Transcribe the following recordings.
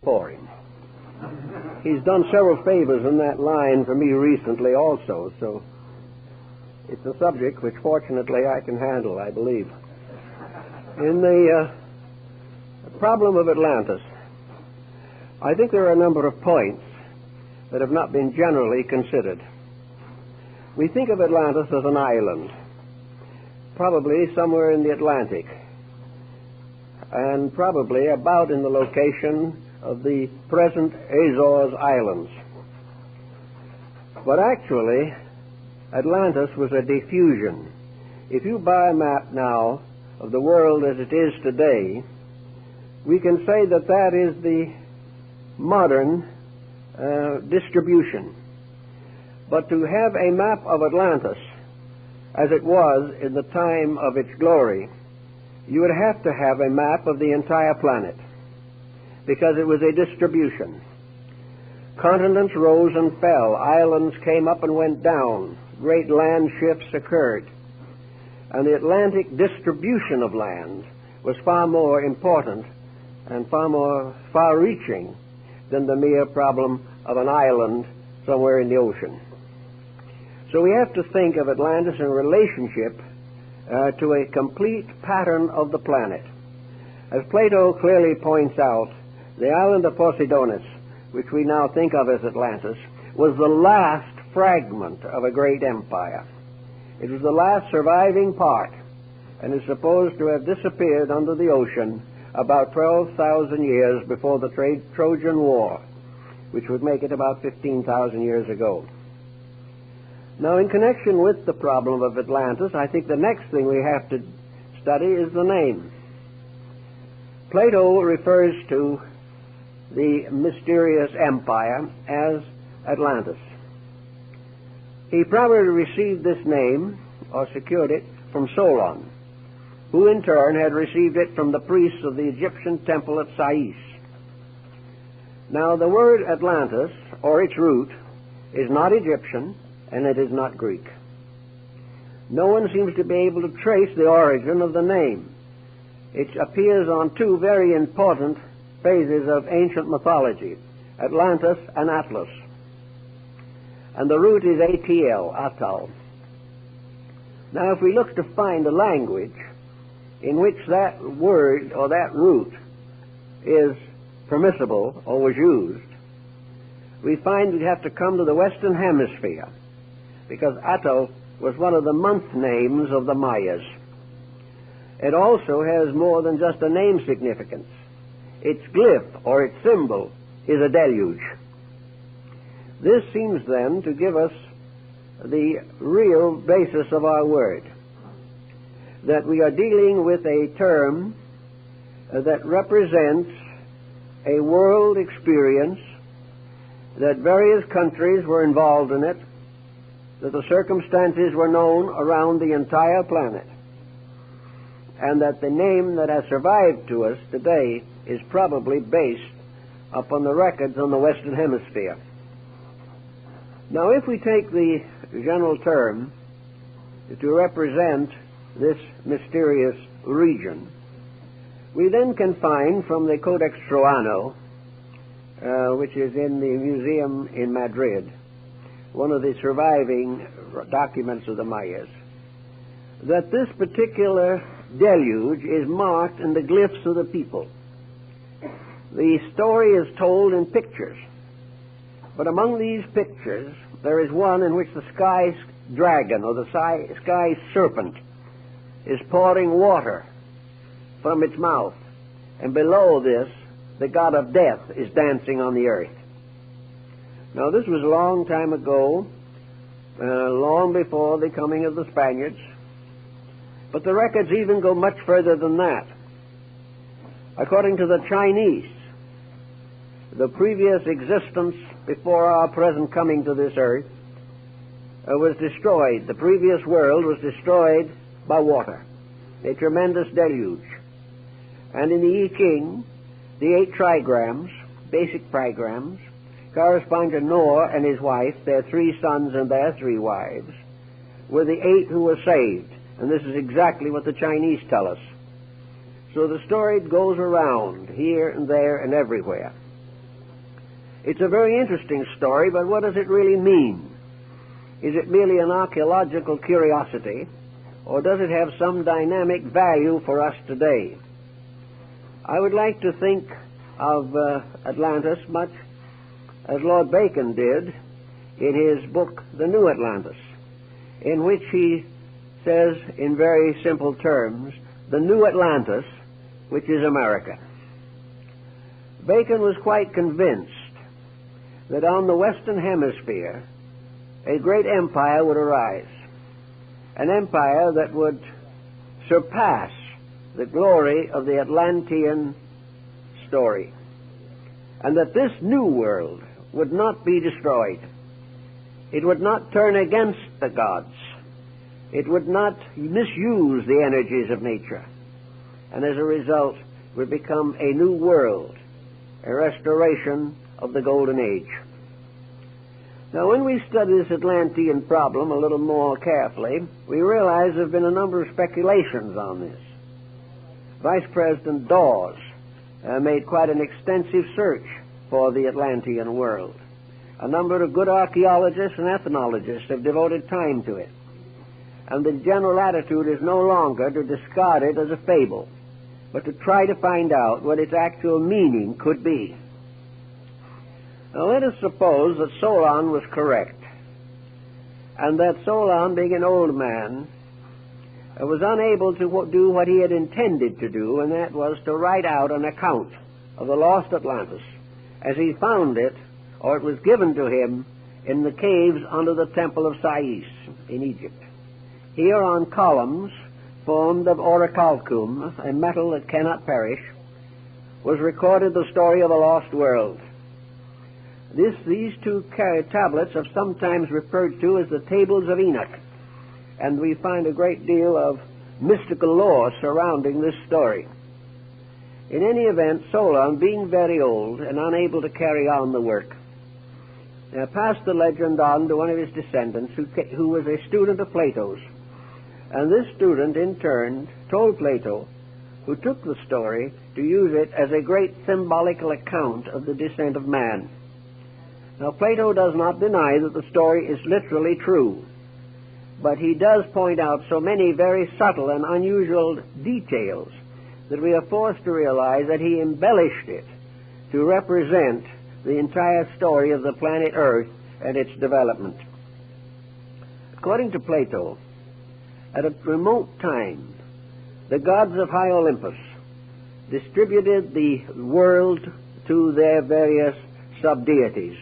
for him. He's done several favors in that line for me recently also, so it's a subject which fortunately I can handle, I believe. In the problem of Atlantis, I think there are a number of points that have not been generally considered. We think of Atlantis as an island, probably somewhere in the Atlantic, and probably about in the location of the present Azores Islands. But actually, Atlantis was a diffusion. If you buy a map now of the world as it is today, we can say that that is the modern distribution. But to have a map of Atlantis as it was in the time of its glory, you would have to have a map of the entire planet, because it was a distribution. Continents rose and fell, islands came up and went down, great land shifts occurred, and the Atlantic distribution of land was far more important and far more far-reaching than the mere problem of an island somewhere in the ocean. So we have to think of Atlantis in relationship to a complete pattern of the planet. As Plato clearly points out, the island of Poseidonis, which we now think of as Atlantis, was the last fragment of a great empire. It was the last surviving part, and is supposed to have disappeared under the ocean about 12,000 years before the Trojan War, which would make it about 15,000 years ago. Now, in connection with the problem of Atlantis, I think the next thing we have to study is the name. Plato refers to the mysterious empire as Atlantis. He probably received this name, or secured it, from Solon, who in turn had received it from the priests of the Egyptian temple at Sais. Now, the word Atlantis, or its root, is not Egyptian, and it is not Greek. No one seems to be able to trace the origin of the name. It appears on two very important phases of ancient mythology, Atlantis and Atlas. And the root is ATL, Atal. Now, if we look to find a language in which that word or that root is permissible or was used, we find we have to come to the Western Hemisphere, because Atal was one of the month names of the Mayas. It also has more than just a name significance. Its glyph, or its symbol, is a deluge. This seems then to give us the real basis of our word, that we are dealing with a term that represents a world experience, that various countries were involved in it, that the circumstances were known around the entire planet, and that the name that has survived to us today is probably based upon the records on the Western Hemisphere. Now, if we take the general term to represent this mysterious region, we then can find from the Codex Troano, which is in the museum in Madrid, one of the surviving documents of the Mayas, that this particular deluge is marked in the glyphs of the people. The story is told in pictures, but among these pictures there is one in which the sky dragon, or the sky serpent, is pouring water from its mouth, and below this the god of death is dancing on the earth. Now, this was a long time ago, long before the coming of the Spaniards, but the records even go much further than that. According to the Chinese, the previous existence before our present coming to this earth was destroyed. The previous world was destroyed by water, a tremendous deluge. And in the I Ching, the 8 trigrams, basic trigrams, correspond to Noah and his wife, their 3 sons and their 3 wives, were the 8 who were saved. And this is exactly what the Chinese tell us. So the story goes around here and there and everywhere. It's a very interesting story, but what does it really mean? Is it merely an archaeological curiosity, or does it have some dynamic value for us today? I would like to think of Atlantis much as Lord Bacon did in his book, The New Atlantis, in which he says in very simple terms, the New Atlantis, which is America. Bacon was quite convinced that on the Western Hemisphere a great empire would arise, an empire that would surpass the glory of the Atlantean story, and that this new world would not be destroyed. It would not turn against the gods. It would not misuse the energies of nature, and as a result would become a new world, a restoration of the Golden Age. Now, when we study this Atlantean problem a little more carefully, we realize there have been a number of speculations on this. Vice President Dawes made quite an extensive search for the Atlantean world. A number of good archaeologists and ethnologists have devoted time to it. And the general attitude is no longer to discard it as a fable, but to try to find out what its actual meaning could be. Now, let us suppose that Solon was correct, and that Solon, being an old man, was unable to do what he had intended to do, and that was to write out an account of the lost Atlantis as he found it, or it was given to him, in the caves under the Temple of Sais in Egypt. Here on columns formed of orichalcum, a metal that cannot perish, was recorded the story of a lost world. These two tablets are sometimes referred to as the Tables of Enoch, and we find a great deal of mystical lore surrounding this story. In any event, Solon, being very old and unable to carry on the work, passed the legend on to one of his descendants who was a student of Plato's. And this student, in turn, told Plato, who took the story, to use it as a great symbolical account of the descent of man. Now, Plato does not deny that the story is literally true, but he does point out so many very subtle and unusual details that we are forced to realize that he embellished it to represent the entire story of the planet Earth and its development. According to Plato, at a remote time, the gods of high Olympus distributed the world to their various sub-deities,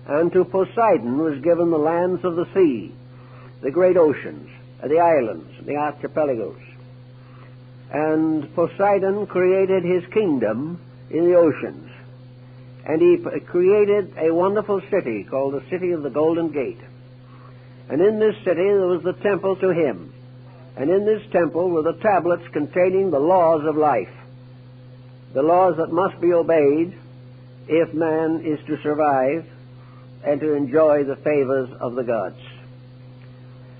and to Poseidon was given the lands of the sea, the great oceans, the islands, the archipelagos. And Poseidon created his kingdom in the oceans, and he created a wonderful city called the City of the Golden Gate. And in this city there was the temple to him, and in this temple were the tablets containing the laws of life, the laws that must be obeyed if man is to survive and to enjoy the favors of the gods.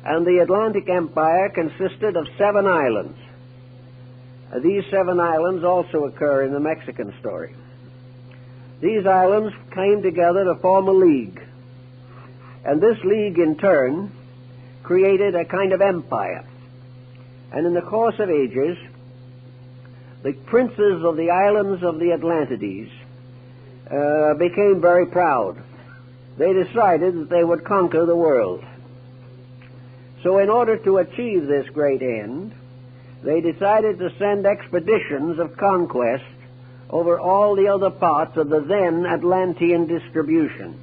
And the Atlantic Empire consisted of 7 islands. These 7 islands also occur in the Mexican story. These islands came together to form a league, and this league in turn created a kind of empire. And in the course of ages, the princes of the islands of the Atlantides became very proud. They decided that they would conquer the world. So in order to achieve this great end, they decided to send expeditions of conquest over all the other parts of the then Atlantean distribution.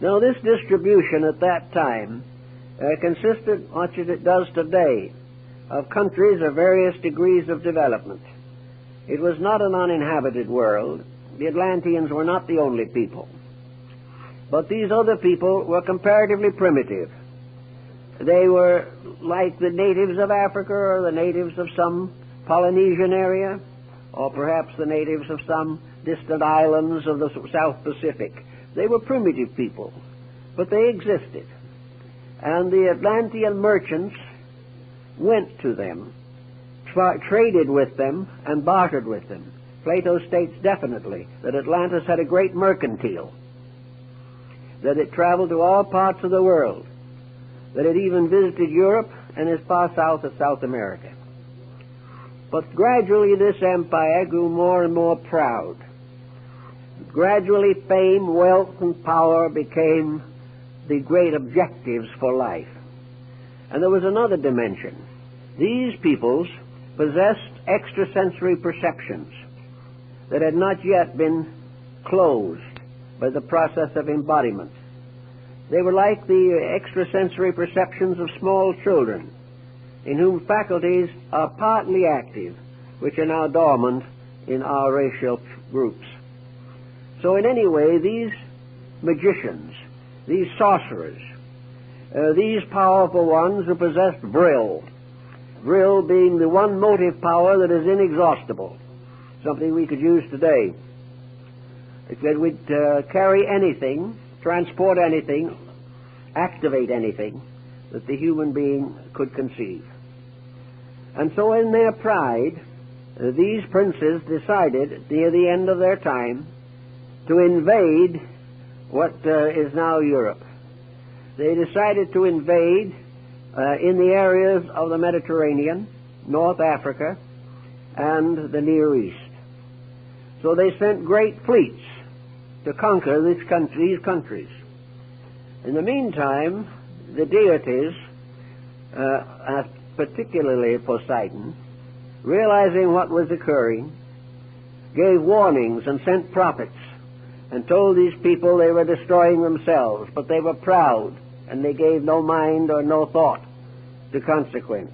Now, this distribution at that time consisted, much as it does today, of countries of various degrees of development. It was not an uninhabited world. The Atlanteans were not the only people. But these other people were comparatively primitive. They were like the natives of Africa, or the natives of some Polynesian area, or perhaps the natives of some distant islands of the South Pacific. They were primitive people, but they existed. And the Atlantean merchants went to them, traded with them, and bartered with them. Plato states definitely that Atlantis had a great mercantile, that it traveled to all parts of the world, that it even visited Europe and as far south as South America. But gradually this empire grew more and more proud. Gradually fame, wealth, and power became the great objectives for life. And there was another dimension. These peoples possessed extrasensory perceptions that had not yet been closed by the process of embodiment. They were like the extrasensory perceptions of small children, in whom faculties are partly active, which are now dormant in our racial groups. So in any way, these magicians, these sorcerers, these powerful ones who possessed vril being the one motive power that is inexhaustible, something we could use today. That would carry anything, transport anything, activate anything that the human being could conceive. And so in their pride, these princes decided near the end of their time to invade what is now Europe. They decided to invade in the areas of the Mediterranean, North Africa, and the Near East. So they sent great fleets to conquer these countries. In the meantime, the deities, particularly Poseidon, realizing what was occurring, gave warnings and sent prophets and told these people they were destroying themselves, but they were proud and they gave no mind or no thought to consequence.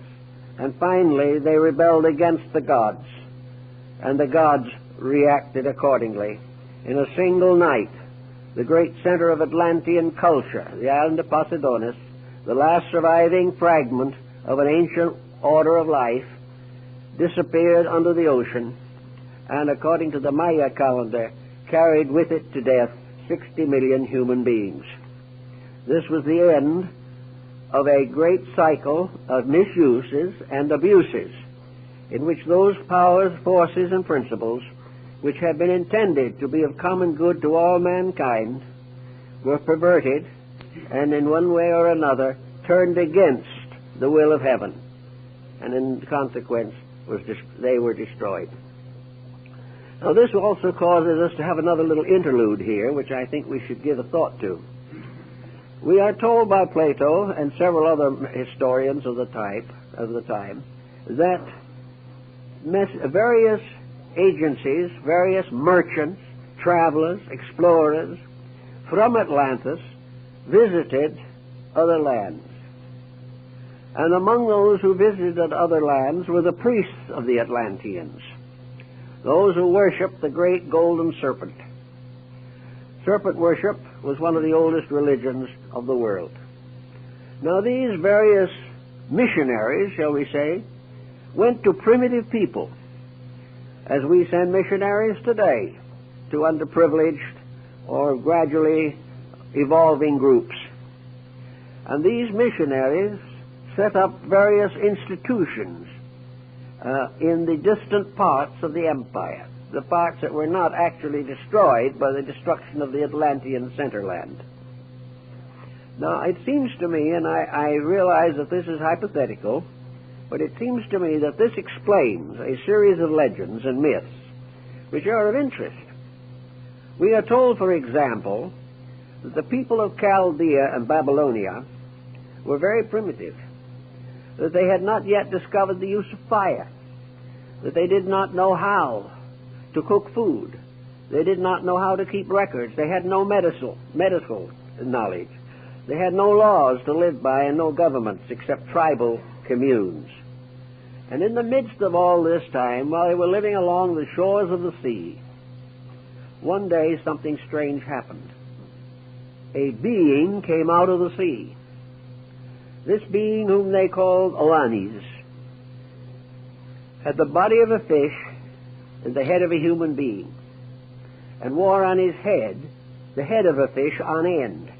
And finally they rebelled against the gods, and the gods reacted accordingly. In a single night, the great center of Atlantean culture, the island of Poseidonis, the last surviving fragment of an ancient order of life, disappeared under the ocean, and according to the Maya calendar, carried with it to death 60 million human beings. This was the end of a great cycle of misuses and abuses in which those powers, forces, and principles which had been intended to be of common good to all mankind were perverted and in one way or another turned against the will of heaven, and in consequence they were destroyed. Now this also causes us to have another little interlude here, which I think we should give a thought to. We are told by Plato and several other historians of the time that various agencies, various merchants, travelers, explorers from Atlantis visited other lands. And among those who visited other lands were the priests of the Atlanteans, those who worshipped the great golden serpent. Serpent worship was one of the oldest religions of the world. Now these various missionaries, shall we say, went to primitive people, as we send missionaries today to underprivileged or gradually evolving groups. And these missionaries set up various institutions in the distant parts of the empire, the parts that were not actually destroyed by the destruction of the Atlantean centerland. Now, it seems to me, and I realize that this is hypothetical, but it seems to me that this explains a series of legends and myths which are of interest. We are told, for example, that the people of Chaldea and Babylonia were very primitive, that they had not yet discovered the use of fire, that they did not know how to cook food, they did not know how to keep records, they had no medical knowledge, they had no laws to live by and no governments except tribal communes. And in the midst of all this time, while they were living along the shores of the sea, one day something strange happened. A being came out of the sea. This being, whom they called Oannes, had the body of a fish and the head of a human being, and wore on his head the head of a fish on end.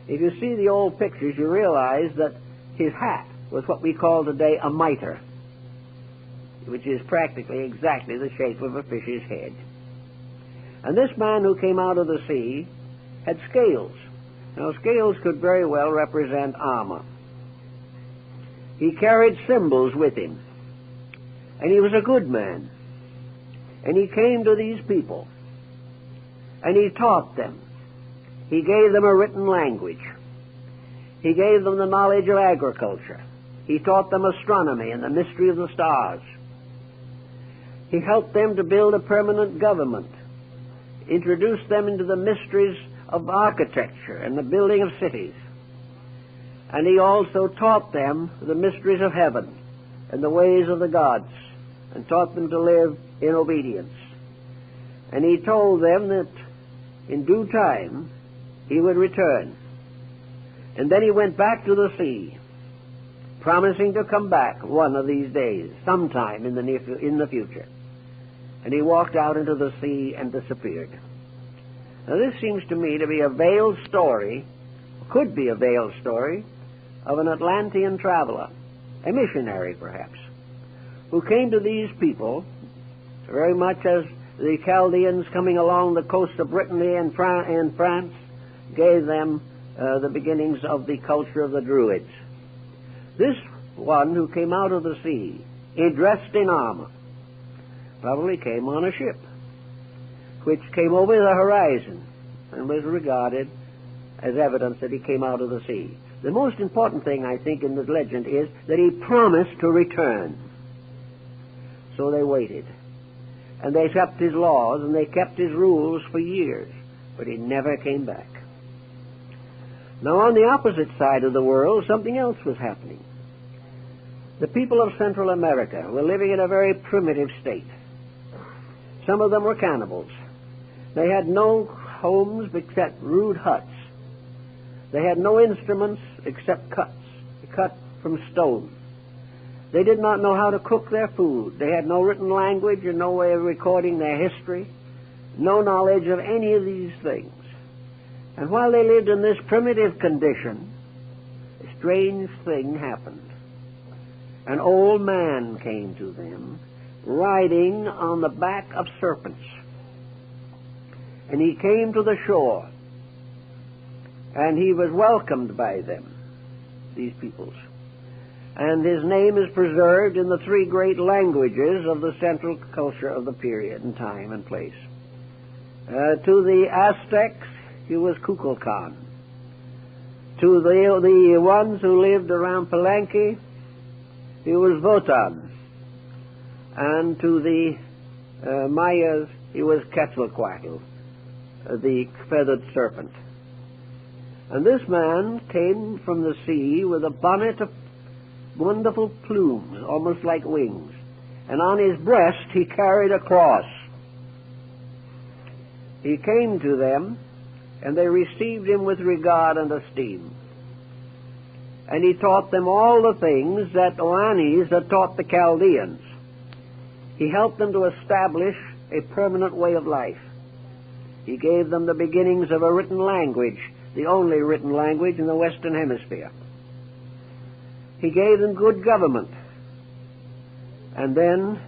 If you see the old pictures, you realize that his hat was what we call today a mitre. which is practically exactly the shape of a fish's head. And this man who came out of the sea had scales. Now, scales could very well represent armor. He carried symbols with him, and he was a good man. And he came to these people, and he taught them. He gave them a written language. He gave them the knowledge of agriculture. He taught them astronomy and the mystery of the stars. He helped them to build a permanent government, introduced them into the mysteries of architecture and the building of cities. And he also taught them the mysteries of heaven and the ways of the gods, and taught them to live in obedience. And he told them that in due time he would return. And then he went back to the sea, promising to come back one of these days, sometime in the future. And he walked out into the sea and disappeared. Now this seems to me to be a veiled story, could be a veiled story, of an Atlantean traveler, a missionary perhaps, who came to these people very much as the Chaldeans coming along the coast of Brittany and France gave them the beginnings of the culture of the Druids. This one who came out of the sea, dressed in armor, probably came on a ship, which came over the horizon and was regarded as evidence that he came out of the sea. The most important thing, I think, in the legend is that he promised to return. So they waited. And they kept his laws and they kept his rules for years, but he never came back. Now, on the opposite side of the world, something else was happening. The people of Central America were living in a very primitive state. Some of them were cannibals. They had no homes except rude huts. They had no instruments except cut from stone. They did not know how to cook their food. They had no written language and no way of recording their history, no knowledge of any of these things. And while they lived in this primitive condition, a strange thing happened. An old man came to them, riding on the back of serpents. And he came to the shore, and he was welcomed by them, these peoples. And his name is preserved in the three great languages of the central culture of the period and time and place. To the Aztecs, he was Kukulkan. To the ones who lived around Palenque, he was Wotan. And to the Mayas, he was Quetzalcoatl, the feathered serpent. And this man came from the sea with a bonnet of wonderful plumes, almost like wings. And on his breast he carried a cross. He came to them, and they received him with regard and esteem. And he taught them all the things that Oannes had taught the Chaldeans. He helped them to establish a permanent way of life. He gave them the beginnings of a written language, the only written language in the Western Hemisphere. He gave them good government. And then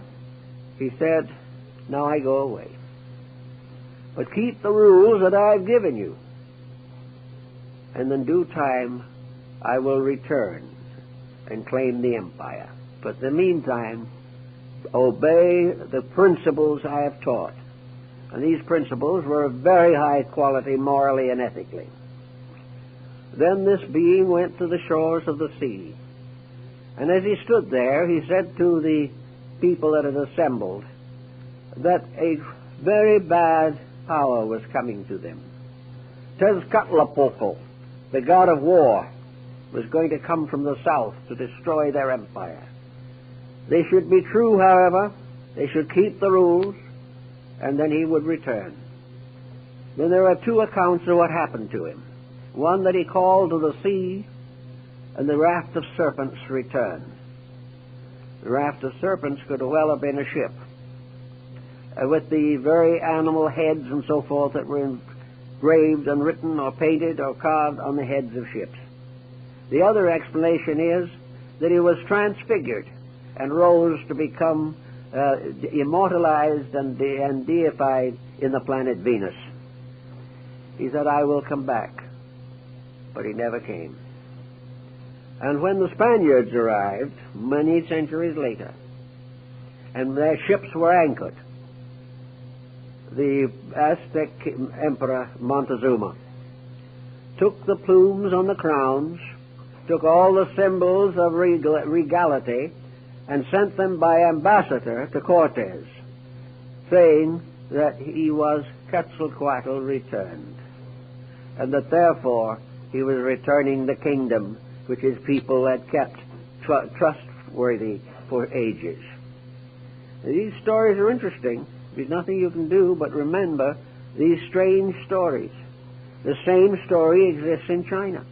he said, now I go away. But keep the rules that I've given you. And in due time, I will return and claim the empire. But in the meantime, obey the principles I have taught. And these principles were of very high quality morally and ethically. Then this being went to the shores of the sea. And as he stood there, he said to the people that had assembled that a very bad power was coming to them. Tezcatlipoca, the god of war, was going to come from the south to destroy their empire. They should be true, however. They should keep the rules, and then he would return. Then there are two accounts of what happened to him. One that he called to the sea, and the raft of serpents returned. The raft of serpents could well have been a ship, with the very animal heads and so forth that were engraved and written or painted or carved on the heads of ships. The other explanation is that he was transfigured and rose to become immortalized and deified in the planet Venus. He said, I will come back. But he never came. And when the Spaniards arrived, many centuries later, and their ships were anchored, the Aztec Emperor Montezuma took the plumes on the crowns, took all the symbols of regality, and sent them by ambassador to Cortes, saying that he was Quetzalcoatl returned, and that therefore he was returning the kingdom which his people had kept trustworthy for ages. These stories are interesting. There's nothing you can do but remember these strange stories. The same story exists in China.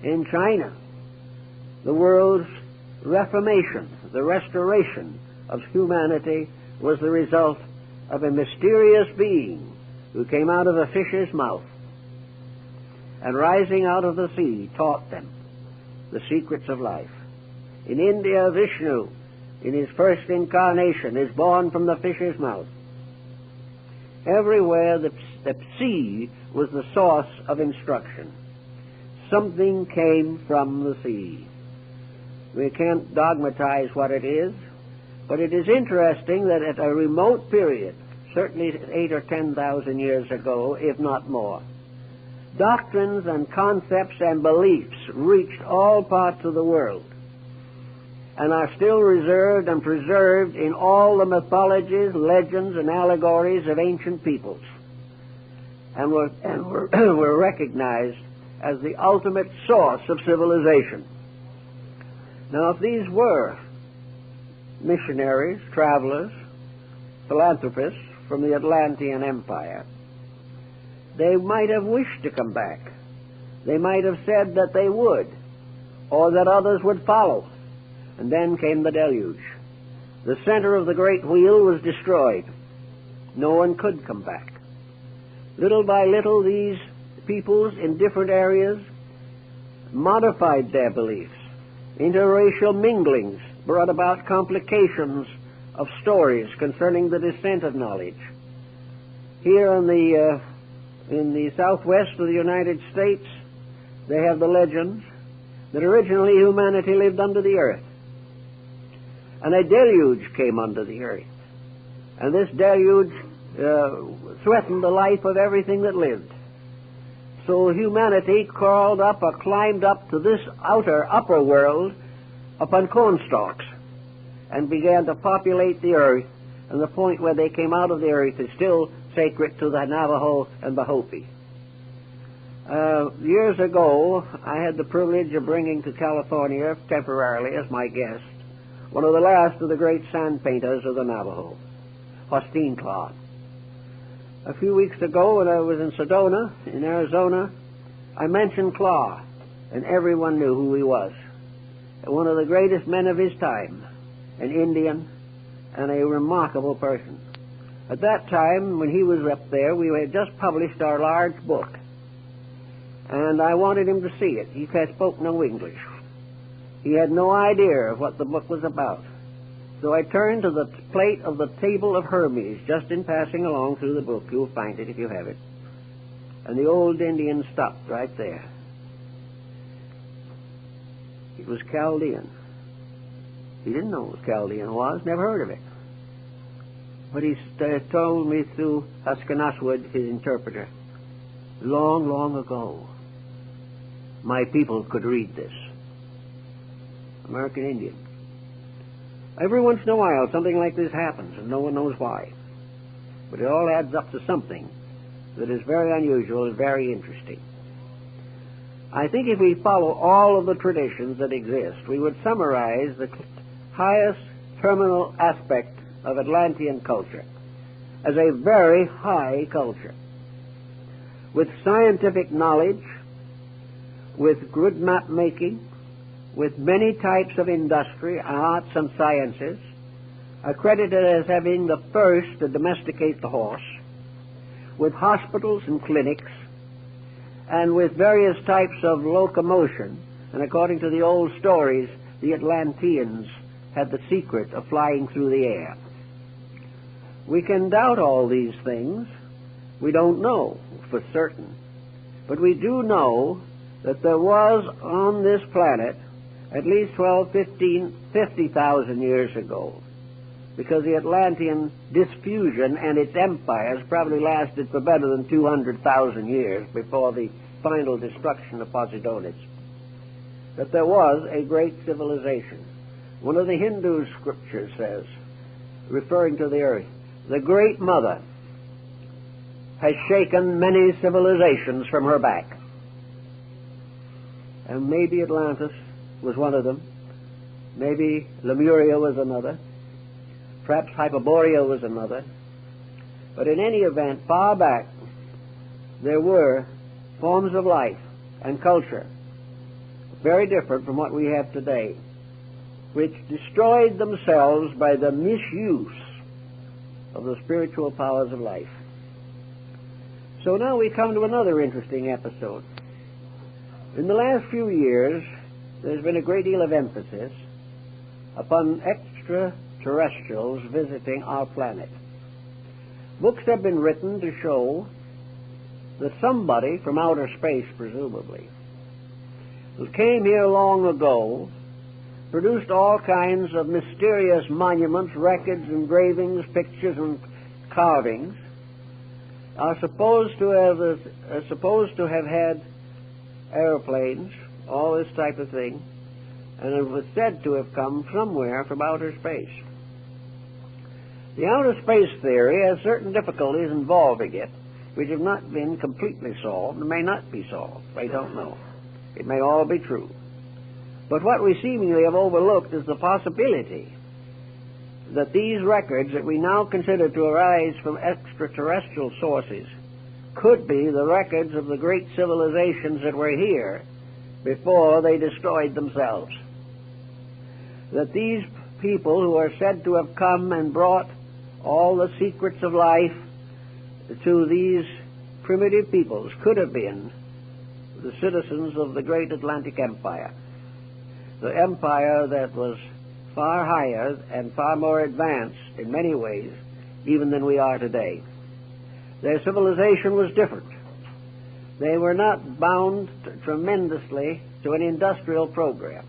In China, the world's reformation, the restoration of humanity, was the result of a mysterious being who came out of a fish's mouth and, rising out of the sea, taught them the secrets of life. In India, Vishnu, in his first incarnation, is born from the fish's mouth. Everywhere the sea was the source of instruction. Something came from the sea. We can't dogmatize what it is, but it is interesting that at a remote period, certainly 8,000 or 10,000 years ago, if not more, doctrines and concepts and beliefs reached all parts of the world and are still reserved and preserved in all the mythologies, legends, and allegories of ancient peoples, and were recognized as the ultimate source of civilization. Now, if these were missionaries, travelers, philanthropists from the Atlantean Empire, they might have wished to come back. They might have said that they would, or that others would follow. And then came the deluge. The center of the great wheel was destroyed. No one could come back. Little by little, these peoples in different areas modified their beliefs. Interracial minglings brought about complications of stories concerning the descent of knowledge. Here in the southwest of the United States, they have the legends that originally humanity lived under the earth. And a deluge came under the earth. And this deluge threatened the life of everything that lived. So humanity crawled up or climbed up to this upper world upon cornstalks and began to populate the earth, and the point where they came out of the earth is still sacred to the Navajo and the Hopi. Years ago, I had the privilege of bringing to California temporarily as my guest one of the last of the great sand painters of the Navajo, Hosteen Claw. A few weeks ago, when I was in Sedona, in Arizona, I mentioned Claw, and everyone knew who he was. One of the greatest men of his time, an Indian, and a remarkable person. At that time, when he was up there, we had just published our large book, and I wanted him to see it. He spoke no English. He had no idea of what the book was about. So I turned to the plate of the Table of Hermes, just in passing along through the book. You'll find it if you have it. And the old Indian stopped right there. It was Chaldean. He didn't know what Chaldean was, never heard of it. But he told me through Huskanaswood, his interpreter, long, long ago, my people could read this. American Indian. Every once in a while something like this happens and no one knows why. But it all adds up to something that is very unusual and very interesting. I think if we follow all of the traditions that exist, we would summarize the highest terminal aspect of Atlantean culture as a very high culture, with scientific knowledge, with good map making, with many types of industry, arts, and sciences, accredited as having the first to domesticate the horse, with hospitals and clinics, and with various types of locomotion. And according to the old stories, the Atlanteans had the secret of flying through the air. We can doubt all these things. We don't know for certain. But we do know that there was on this planet at least 12, 15, 50,000 years ago, because the Atlantean diffusion and its empires probably lasted for better than 200,000 years before the final destruction of Posidonius, that there was a great civilization. One of the Hindu scriptures says, referring to the earth, the Great Mother has shaken many civilizations from her back. And maybe Atlantis was one of them. Maybe Lemuria was another. Perhaps Hyperborea was another. But in any event, far back, there were forms of life and culture very different from what we have today, which destroyed themselves by the misuse of the spiritual powers of life. So now we come to another interesting episode. In the last few years, there's been a great deal of emphasis upon extraterrestrials visiting our planet. Books have been written to show that somebody from outer space, presumably, who came here long ago, produced all kinds of mysterious monuments, records, engravings, pictures, and carvings, are supposed to have had airplanes, all this type of thing, and it was said to have come somewhere from outer space. The outer space theory has certain difficulties involving it, which have not been completely solved and may not be solved. I don't know. It may all be true. But what we seemingly have overlooked is the possibility that these records that we now consider to arise from extraterrestrial sources could be the records of the great civilizations that were here before they destroyed themselves. That these people who are said to have come and brought all the secrets of life to these primitive peoples could have been the citizens of the great Atlantic Empire, the empire that was far higher and far more advanced in many ways even than we are today. Their civilization was different. They were not bound tremendously to an industrial program.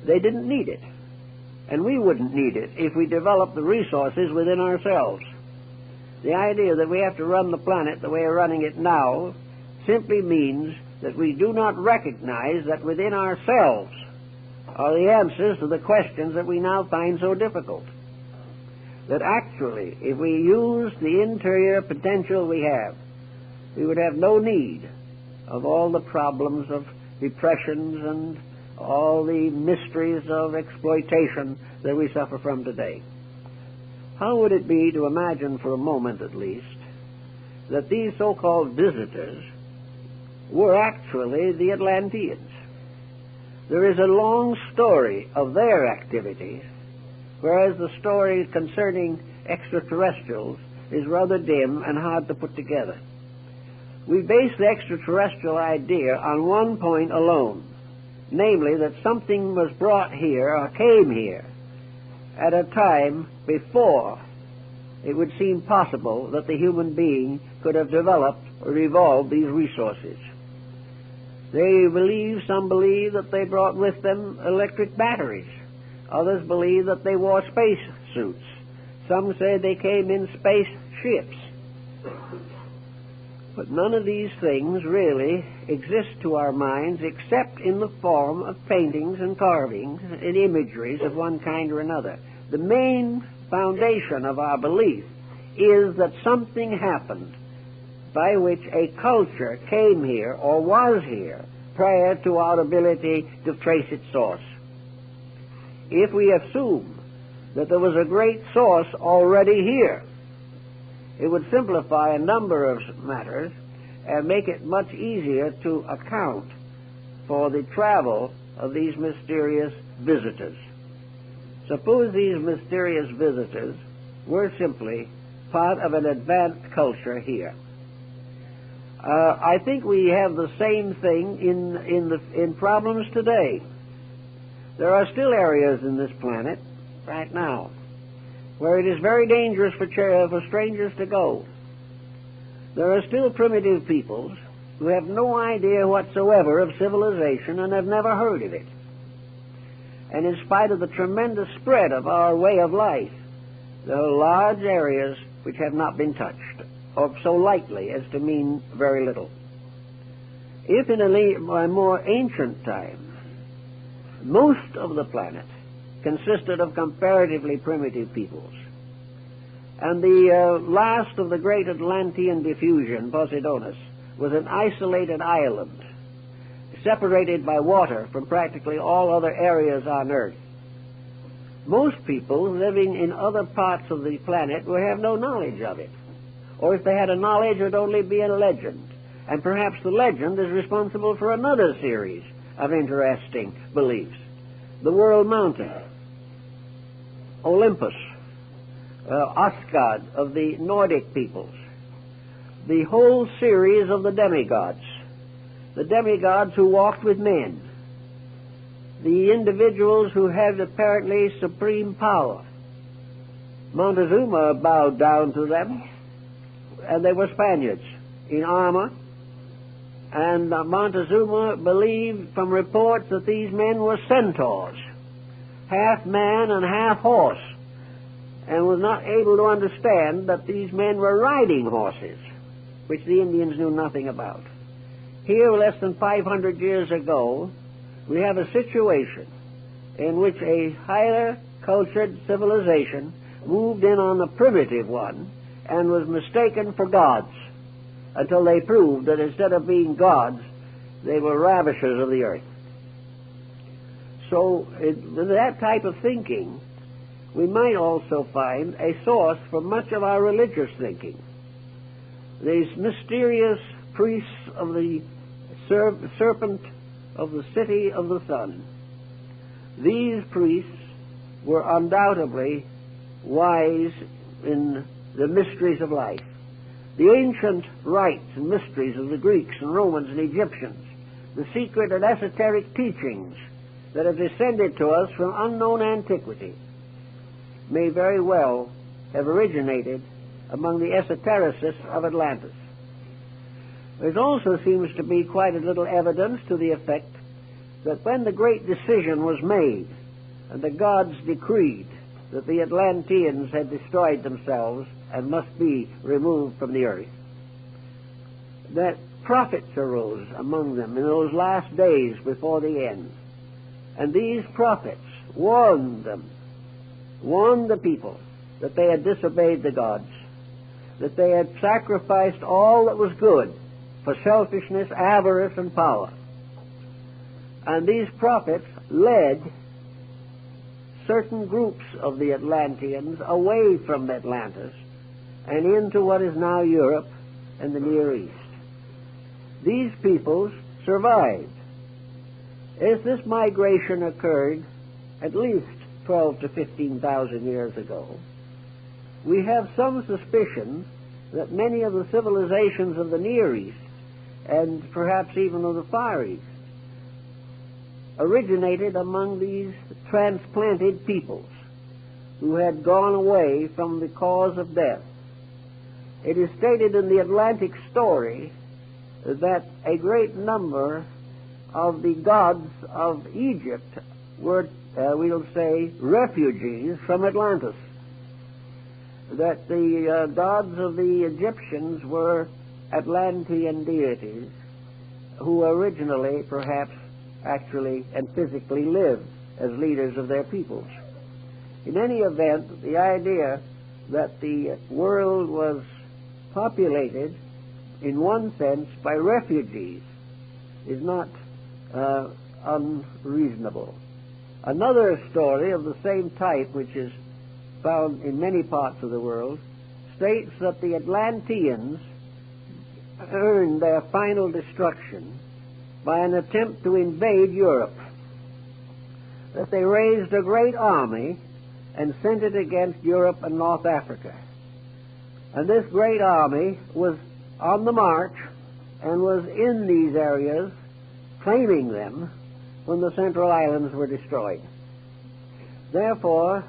They didn't need it, and we wouldn't need it if we developed the resources within ourselves. The idea that we have to run the planet the way we're running it now simply means that we do not recognize that within ourselves are the answers to the questions that we now find so difficult. That actually, if we use the interior potential we have, we would have no need of all the problems of depressions and all the mysteries of exploitation that we suffer from today. How would it be to imagine for a moment at least that these so-called visitors were actually the Atlanteans? There is a long story of their activities, whereas the story concerning extraterrestrials is rather dim and hard to put together. We base the extraterrestrial idea on one point alone, namely that something was brought here or came here at a time before it would seem possible that the human being could have developed or evolved these resources. Some believe that they brought with them electric batteries. Others believe that they wore space suits. Some say they came in space ships. But none of these things really exist to our minds except in the form of paintings and carvings and imageries of one kind or another. The main foundation of our belief is that something happened by which a culture came here or was here prior to our ability to trace its source. If we assume that there was a great source already here, it would simplify a number of matters and make it much easier to account for the travel of these mysterious visitors. Suppose these mysterious visitors were simply part of an advanced culture here. I think we have the same thing in problems today. There are still areas in this planet right now where it is very dangerous for strangers to go. There are still primitive peoples who have no idea whatsoever of civilization and have never heard of it. And in spite of the tremendous spread of our way of life, there are large areas which have not been touched, or so lightly as to mean very little. If in a more ancient time, most of the planet consisted of comparatively primitive peoples, and the last of the great Atlantean diffusion, Posidonus, was an isolated island, separated by water from practically all other areas on Earth. Most people living in other parts of the planet would have no knowledge of it, or if they had a knowledge, it would only be a legend, and perhaps the legend is responsible for another series of interesting beliefs. The World Mountain, Olympus, Asgard of the Nordic peoples, the whole series of the demigods who walked with men, the individuals who had apparently supreme power. Montezuma bowed down to them, and they were Spaniards in armor, and Montezuma believed from reports that these men were centaurs, half man and half horse, and was not able to understand that these men were riding horses, which the Indians knew nothing about. Here, less than 500 years ago, we have a situation in which a higher cultured civilization moved in on the primitive one and was mistaken for gods until they proved that instead of being gods, they were ravishers of the earth. So, with that type of thinking, we might also find a source for much of our religious thinking. These mysterious priests of the serpent of the city of the sun. These priests were undoubtedly wise in the mysteries of life. The ancient rites and mysteries of the Greeks and Romans and Egyptians, the secret and esoteric teachings that have descended to us from unknown antiquity, may very well have originated among the esotericists of Atlantis. There also seems to be quite a little evidence to the effect that when the great decision was made and the gods decreed that the Atlanteans had destroyed themselves and must be removed from the earth, that prophets arose among them in those last days before the end. And these prophets warned the people that they had disobeyed the gods, that they had sacrificed all that was good for selfishness, avarice, and power. And these prophets led certain groups of the Atlanteans away from Atlantis and into what is now Europe and the Near East. These peoples survived. As this migration occurred at least 12 to 15,000 years ago, we have some suspicion that many of the civilizations of the Near East, and perhaps even of the Far East, originated among these transplanted peoples who had gone away from the cause of death. It is stated in the Atlantic story that a great number of the gods of Egypt were, we'll say, refugees from Atlantis. That the gods of the Egyptians were Atlantean deities who originally, perhaps, actually and physically lived as leaders of their peoples. In any event, the idea that the world was populated, in one sense, by refugees is not unreasonable. Another story of the same type, which is found in many parts of the world, states that the Atlanteans earned their final destruction by an attempt to invade Europe, that they raised a great army and sent it against Europe and North Africa. And this great army was on the march and was in these areas, claiming them, when the Central Islands were destroyed. Therefore,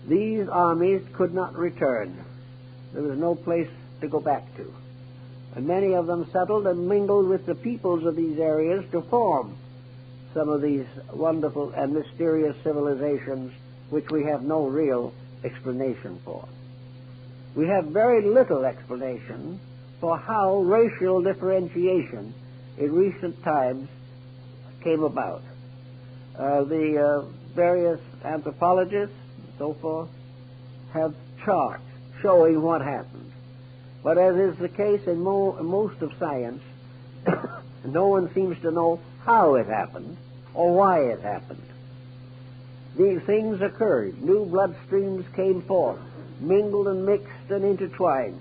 these armies could not return. There was no place to go back to. And many of them settled and mingled with the peoples of these areas to form some of these wonderful and mysterious civilizations which we have no real explanation for. We have very little explanation for how racial differentiation in recent times came about. The various anthropologists and so forth have charts showing what happened. But as is the case in most of science, no one seems to know how it happened or why it happened. These things occurred. New bloodstreams came forth, mingled and mixed and intertwined,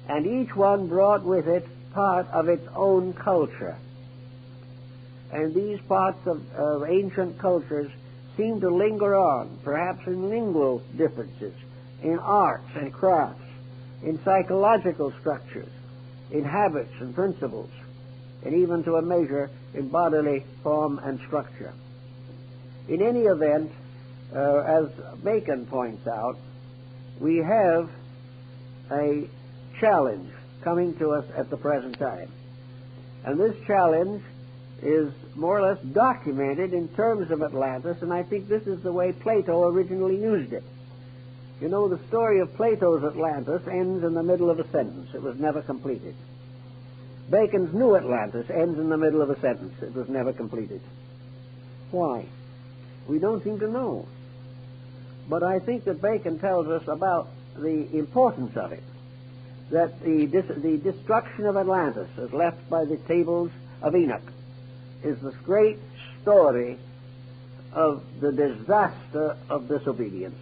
and each one brought with it part of its own culture. And these parts of ancient cultures seem to linger on, perhaps in lingual differences, in arts and crafts, in psychological structures, in habits and principles, and even to a measure in bodily form and structure. In any event, as Bacon points out, we have a challenge coming to us at the present time. And this challenge is more or less documented in terms of Atlantis, and I think this is the way Plato originally used it. You know, the story of Plato's Atlantis ends in the middle of a sentence. It was never completed. Bacon's New Atlantis ends in the middle of a sentence. It was never completed. Why? We don't seem to know. But I think that Bacon tells us about the importance of it, that the destruction of Atlantis, as left by the tables of Enoch, is this great story of the disaster of disobedience.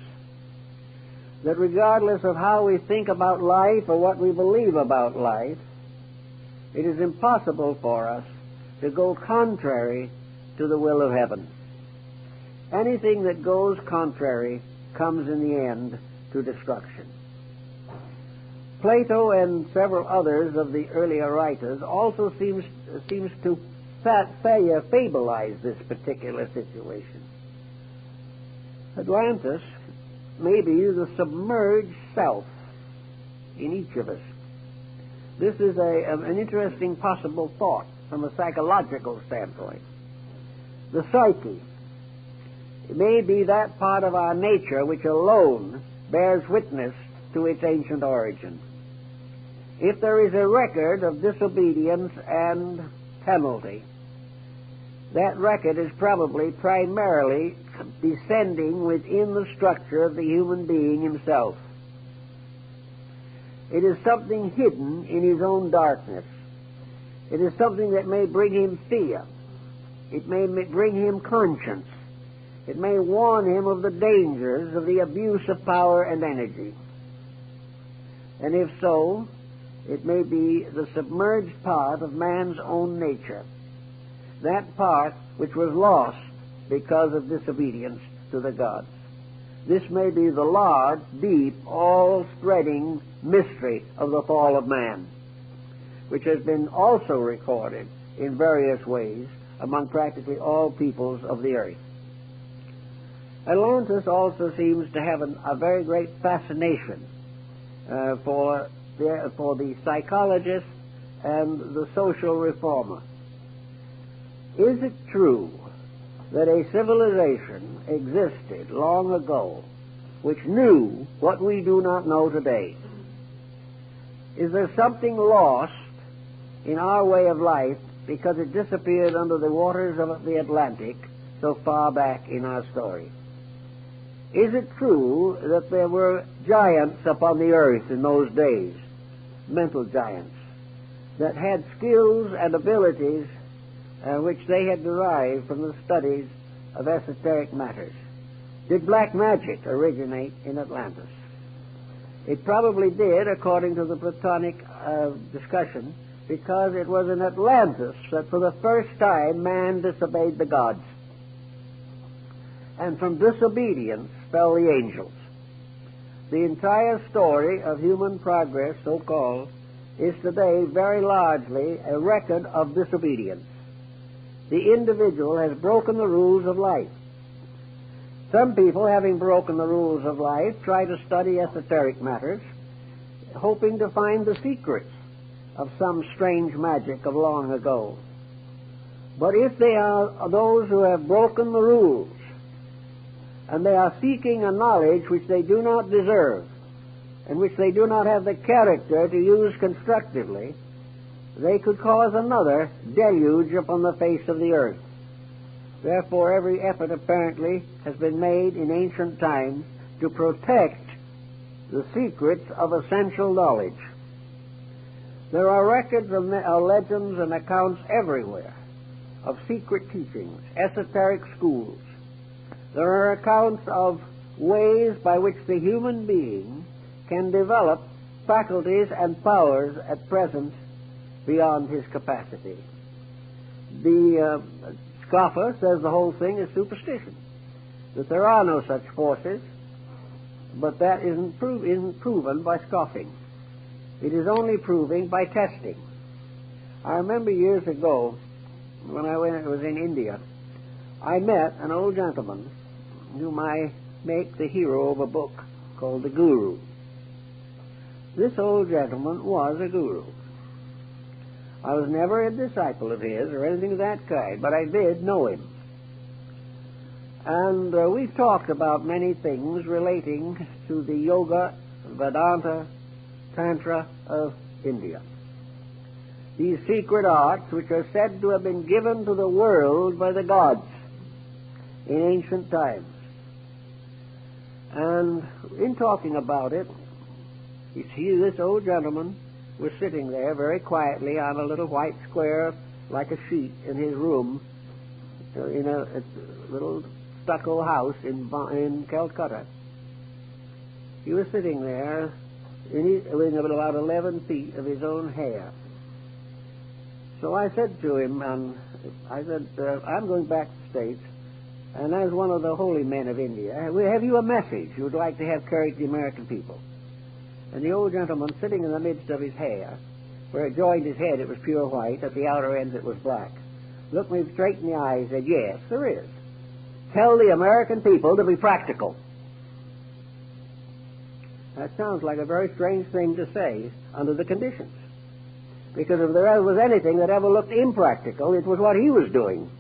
That regardless of how we think about life or what we believe about life, it is impossible for us to go contrary to the will of heaven. Anything that goes contrary comes in the end to destruction. Plato and several others of the earlier writers also seems to fableize this particular situation. Atlantis may be the submerged self in each of us. This is an interesting possible thought from a psychological standpoint. The psyche may be that part of our nature which alone bears witness to its ancient origin. If there is a record of disobedience and penalty, that record is probably primarily descending within the structure of the human being himself. It is something hidden in his own darkness. It is something that may bring him fear. It may bring him conscience. It may warn him of the dangers of the abuse of power and energy. And if so, it may be the submerged part of man's own nature, that part which was lost because of disobedience to the gods. This may be the large, deep, all-spreading mystery of the fall of man, which has been also recorded in various ways among practically all peoples of the earth. Atlantis also seems to have a very great fascination for the psychologist and the social reformer. Is it true that a civilization existed long ago which knew what we do not know today? Is there something lost in our way of life because it disappeared under the waters of the Atlantic so far back in our story? Is it true that there were giants upon the earth in those days, mental giants, that had skills and abilities which they had derived from the studies of esoteric matters? Did black magic originate in Atlantis? It probably did, according to the Platonic discussion, because it was in Atlantis that for the first time man disobeyed the gods. And from disobedience fell the angels. The entire story of human progress, so-called, is today very largely a record of disobedience. the individual has broken the rules of life. Some people, having broken the rules of life, try to study esoteric matters, hoping to find the secrets of some strange magic of long ago. But if they are those who have broken the rules, and they are seeking a knowledge which they do not deserve, and which they do not have the character to use constructively, they could cause another deluge upon the face of the earth. Therefore, every effort apparently has been made in ancient times to protect the secrets of essential knowledge. There are records of legends and accounts everywhere of secret teachings, esoteric schools. There are accounts of ways by which the human being can develop faculties and powers at present beyond his capacity. The scoffer says the whole thing is superstition, that there are no such forces, but that isn't proven by scoffing. It is only proving by testing. I remember years ago, when I was in India, I met an old gentleman whom I make the hero of a book called The Guru. This old gentleman was a guru. I was never a disciple of his or anything of that kind, but I did know him. And we've talked about many things relating to the Yoga, Vedanta, Tantra of India. These secret arts which are said to have been given to the world by the gods in ancient times. And in talking about it, you see, this old gentleman was sitting there very quietly on a little white square like a sheet in his room in a little stucco house in Calcutta. He was sitting there in about 11 feet of his own hair. So I said to him, I'm going back to the States, and as one of the holy men of India, have you a message you would like to have carried to the American people? And the old gentleman, sitting in the midst of his hair, where it joined his head it was pure white, at the outer ends it was black, looked me straight in the eye and said, "Yes, there is. Tell the American people to be practical." That sounds like a very strange thing to say under the conditions. Because if there ever was anything that ever looked impractical, it was what he was doing.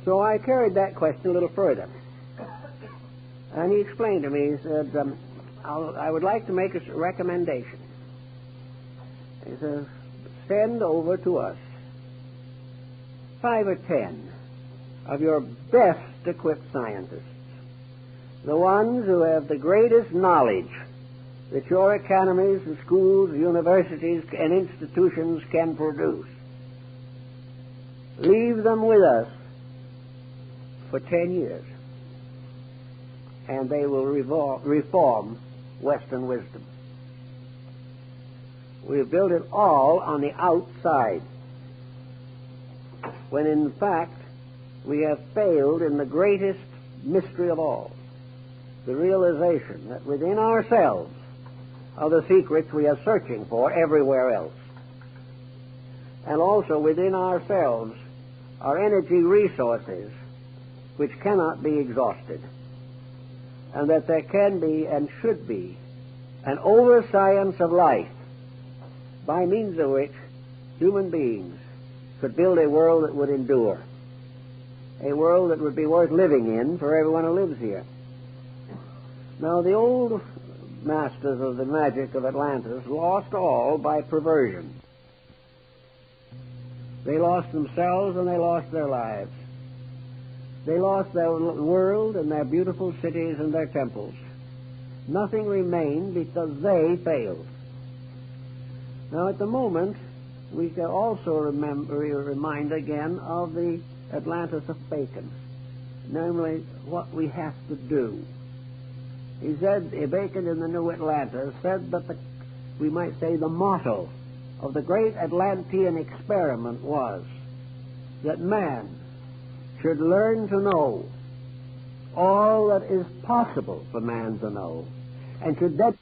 So I carried that question a little further. And he explained to me, he said, I would like to make a recommendation. He says, send over to us 5 or 10 of your best equipped scientists, the ones who have the greatest knowledge that your academies and schools, universities, and institutions can produce. Leave them with us for 10 years, and they will reform Western wisdom. We've built it all on the outside, when in fact we have failed in the greatest mystery of all, the realization that within ourselves are the secrets we are searching for everywhere else. And also within ourselves are energy resources which cannot be exhausted, and that there can be and should be an over-science of life by means of which human beings could build a world that would endure, a world that would be worth living in for everyone who lives here. Now, the old masters of the magic of Atlantis lost all by perversion. They lost themselves and they lost their lives. They lost their world and their beautiful cities and their temples. Nothing remained because they failed. Now, at the moment, we can also remind again of the Atlantis of Bacon, namely what we have to do. He said, Bacon in the New Atlantis said that we might say the motto of the great Atlantean experiment was that man should learn to know all that is possible for man to know, and should then